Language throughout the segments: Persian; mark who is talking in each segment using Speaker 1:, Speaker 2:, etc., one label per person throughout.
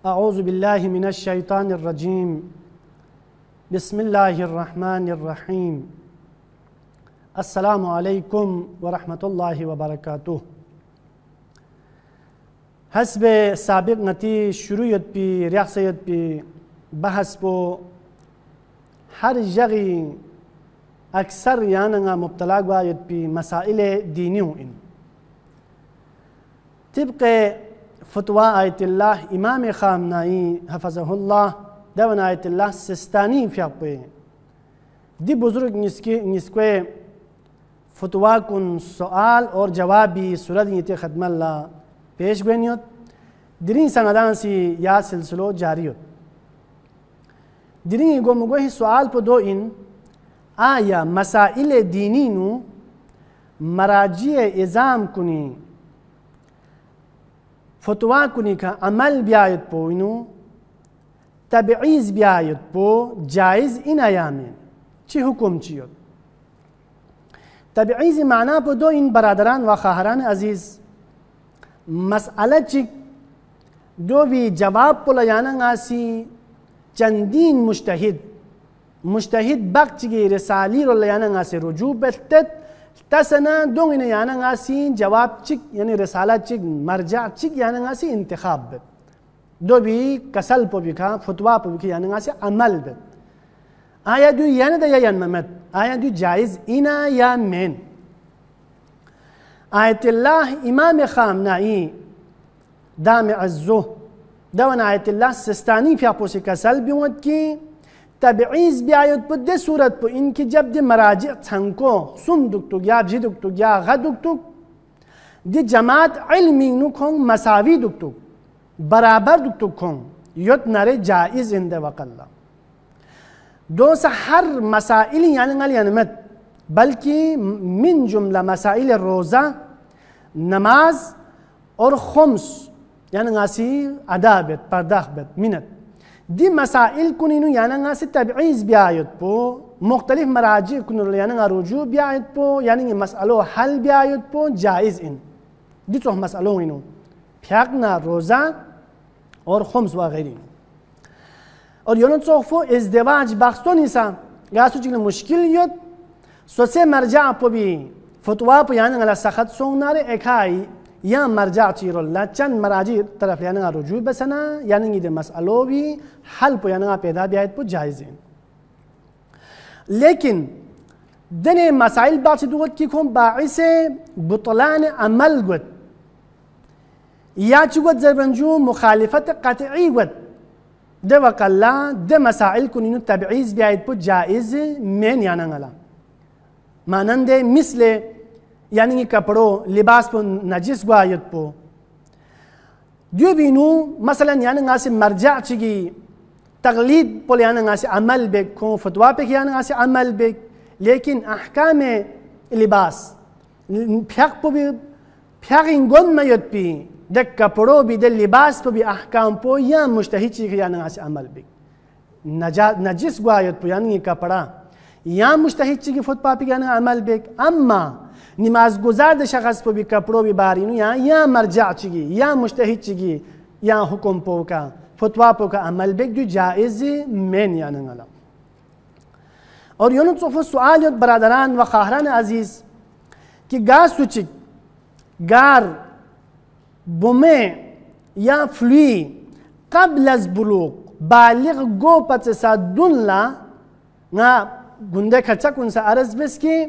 Speaker 1: أعوذ بالله من الشيطان الرجيم. بسم الله الرحمن الرحيم. السلام عليكم ورحمة الله وبركاته. حسب سابق نتی شروعیت پی ریاضیت پی بحث پو هر جگی اکثر یاننا مبتلا گوایت پی مسائل دینی ہوں ان طبق فتوى آیت الله امام خامنائی حفظه الله دون آیت الله سستانی فیاقوی دی بزرگ نسکوی فتوى کن سوال اور جوابی صورت نیتی خدم اللہ پیش گوینیوت درین سنگدان سی یا سلسلو جاریوت درین گو مگوی سوال پو دو ان آیا مسائل دینی نو مراجع ازام کنی فتوى کنی کا عمل بیایت پو اینو تبعیض بیایت پو جائز این ایامین چی حکم چیوت تبعیض معنی پو دو این برادران و خواهران عزیز مسئلہ چی دو بھی جواب پو لیانا غاسی چندین مجتہد بق چی رسالی رو لیانا غاسی رجوع بلتت تسنا دون این یانا غاسی جواب چک یعنی رسالہ چک مرجع چک یانا غاسی انتخاب بد دو بھی کسل پو بکا فتوہ پو بکا یانا غاسی عمل بد آیا دو یانا دا یا ممت آیا دو جائز اینا یا مین آیت اللہ امام خامنائی دام عزو دون آیت اللہ سستانی فی اپوسی کسل بیوت کی تبعیض بیایت پو دے صورت پو ان کی جب دی مراجع تھنکو سن دکتوک یا بجی دکتوک یا غد دکتوک دی جماعت علمی نو کھون مساوی دکتوک برابر دکتوک کھون یوت نرے جائز اندے وقاللہ دو سا ہر مسائل یعنی غلی انمت بلکہ من جملہ مسائل روزہ نماز اور خمس یعنی غاسی ادا بیت پرداخ بیت منت دی مسائل کنینو یعنی غاسی تبعیض بیایت پو مختلف مراجع کنینو یعنی غا رجوع بیایت پو یعنی مسئلو حل بیایت پو جائز ان دی تو مسئلو اینو پیاقنا روزہ اور خمس و غیرین اور یونو صحفو ازدواج بخستو نیسا گاسو چکل مشکل یود سو سے مرجع پو بھی فتوہ پو یعنی غلا سخت سونارے اکھائی یا مرجع چیرو اللہ چند مراجع طرف یعنی غا رجوع بسنا یعنی دے مسئلو بھی حل پو یعنی غا پیدا بیایت پو جائز ہیں لیکن دنے مسائل باقی دوت کی کھون باعث بطلان عمل گوت یا چگوت زربنجو مخالفت قطعی گوت دے وقاللہ دے مسائل کنینو تبعیض بیایت پو جائز مین یعنی غلا مانندے مثل یعنی کپڑو لباس پو نجس گوایت پو دیو بینو مثلا یعنی غاسی مرجع چگی تغلید پو یعنی غاسی عمل بیک کون فتوہ پہ یعنی غاسی عمل بیک لیکن احکام لباس پھیق پو بھی پھیق انگون میت پی دے کپڑو بھی دے لباس پو بھی احکام پو یا مجتہد چگی یعنی غاسی عمل بیک نجس گوایت پو یعنی کپڑا یا مجتہد چگی فتوہ پہ یعنی عمل بیک اما نماز گزار دے شخص پو بھی کپڑو بھی بارینو یا مرجع چگی یا مجتہد چگی یا حکم پو کا فتوہ پو کا عمل بیک جو جائز مین یعنی غلا اور یونو صفو سوال یود برادران و خواهران عزیز کہ گار سوچک گار بومے یا فلوی قبل از بلوغ بالغ گو پتسا دون لا نا گنده کچا کنسا عرض بس کی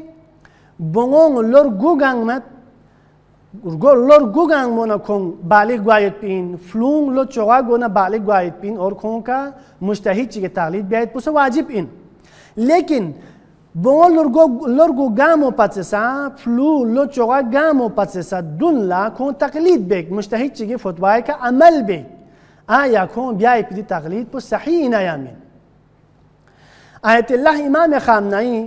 Speaker 1: بونگو لور گوگانگ مت لور گوگانگ مونا کون بالغ گوایت پین فلونگ لو چوغا گونا بالغ گوایت پین اور کون کا مجتہد چی کے تقلید بیایت پوسا واجب ان لیکن بونگو لور گوگامو پتسا فلو لو چوغا گامو پتسا دون لا کون تقلید بیک مجتہد چی کے فتوائی کا عمل بیک آیا کون بیایت پی تقلید پو صحیح نیامین آیت اللہ امام خامنائی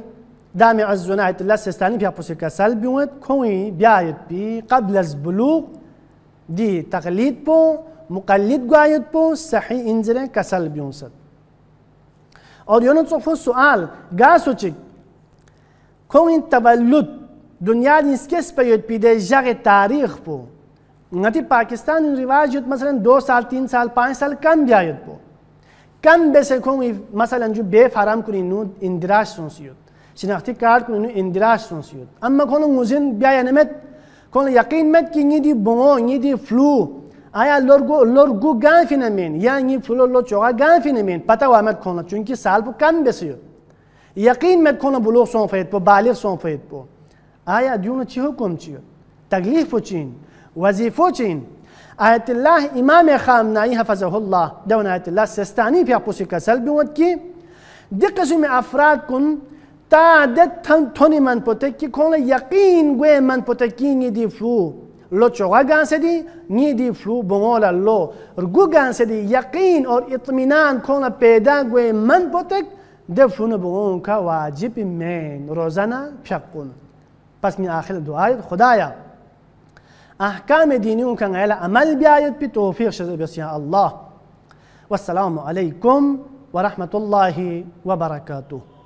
Speaker 1: دام عزونا آیت اللہ سستانی بیا پوسی کسل بیوت کوئی بیایت پی قبل از بلوغ دی تقلید پو مقلد گوایت پو صحیح انزر کسل بیون ست اور یونو صفو سوال گاسو چک کوئی تولد دنیا نیس کس پیوت پی دے جغ تاریخ پو ngati Pakistan रिवाज युत मसलन 2 साल 3 साल 5 साल कम बियायत बो कम बेसे को मसलन जो बे फाराम कुनिनु इंदिराज सोंसियत शिनाख्ती कार्ड कुनिनु इंदिराज सोंसियत अम्मा कोनो मुजिन बियायनमेत कोनो यकीन met ki ngidi bongo ngidi flu aya lorgo gan finamen ya ngi flu lo choga gan finamen pata wa met kono chunki sal bu kam besiyot यकीन met kono bulugh son fayet po baligh son fayet po aya diuna chi hukum chi taglif po chin wazifo chin ayat Allah imam khamnai hafazahullah dawn ayat Allah sistani fi apusi kasal bi wad ki diqsum afrad kun تعدد توني من بوتكي كون يقين غوي من بوتكي نيدي فلو لو تشوغا غانسدي نيدي فلو بونولا لو رغو غانسدي يقين اور اطمینان كون پیدا غوي من بوتك دفون بون کا واجب من روزانا بيقون بس من اخر الدعاء خدايا احكام دينيون كان على عمل بيايت بتوفيق شذ الله والسلام عليكم ورحمه الله وبركاته.